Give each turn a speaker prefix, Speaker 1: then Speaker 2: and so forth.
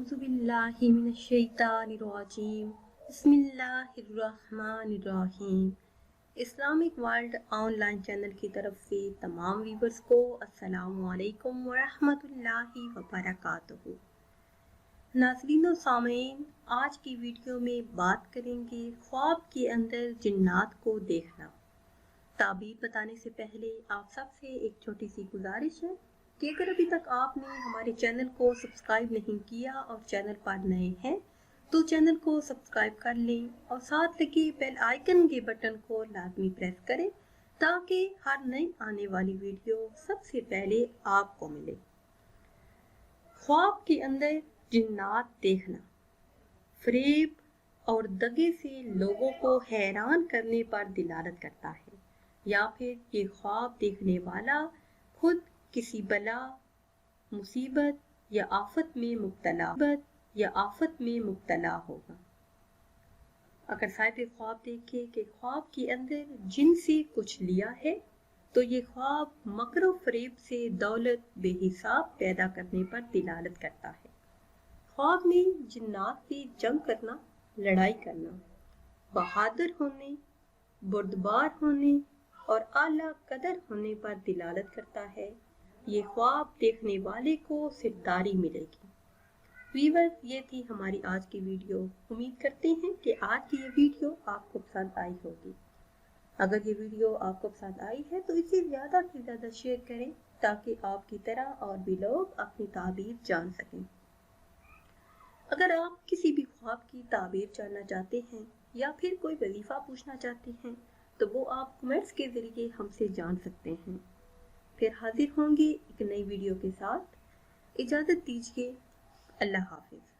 Speaker 1: अऊज़ु बिल्लाहि मिनश्शैतानिर्रजीम बिस्मिल्लाहिर्रहमानिर्रहीम। Islamic world online channel की तरफ से तमाम व्यूवर्स को अस्सलामु अलैकुम वरहमतुल्लाहि वबरकातुहू। नाज़रीन और सामीन, आज की वीडियो में बात करेंगे ख्वाब के अंदर जिन्नात को देखना। ताबीर बताने से पहले आप सबसे एक छोटी सी गुजारिश है कि अगर अभी तक आपने हमारे चैनल को सब्सक्राइब नहीं किया और चैनल पर नए हैं तो चैनल को सब्सक्राइब कर लें और साथ लगे बेल आइकन के बटन को लाजमी प्रेस करें ताकि हर नई आने वाली वीडियो सबसे पहले आपको मिले। ख्वाब के अंदर जिन्नात देखना फरेब और दगे से लोगों को हैरान करने पर दिलालत करता है, या फिर ये ख्वाब देखने वाला खुद किसी बला, मुसीबत या आफत में मुब्तला होगा। अगर साहिब ख्वाब देखे कि ख्वाब के अंदर जिन से कुछ लिया है तो ये ख्वाब मकर व फरेब से दौलत बेहिसाब पैदा करने पर दिलालत करता है। ख्वाब में जिन्नात से जंग करना, लड़ाई करना, बहादुर होने, बुर्दबार होने और आला कदर होने पर दिलालत करता है। ये ख्वाब देखने वाले को सिरदारी मिलेगी। व्यूअर्स, ये थी हमारी आज की वीडियो। उम्मीद करते हैं कि आज की ये वीडियो आपको पसंद आई होगी। अगर ये वीडियो आपको पसंद आई है तो इसे ज़्यादा से ज़्यादा शेयर करें ताकि आपकी तरह और भी लोग अपनी ताबीर जान सकें। अगर आप किसी भी ख्वाब की ताबीर जानना चाहते हैं या फिर कोई वजीफ़ा पूछना चाहते हैं तो वो आप कमेंट्स के ज़रिए हमसे जान सकते हैं। फिर हाजिर होंगे एक नई वीडियो के साथ। इजाज़त दीजिए। अल्लाह हाफिज़।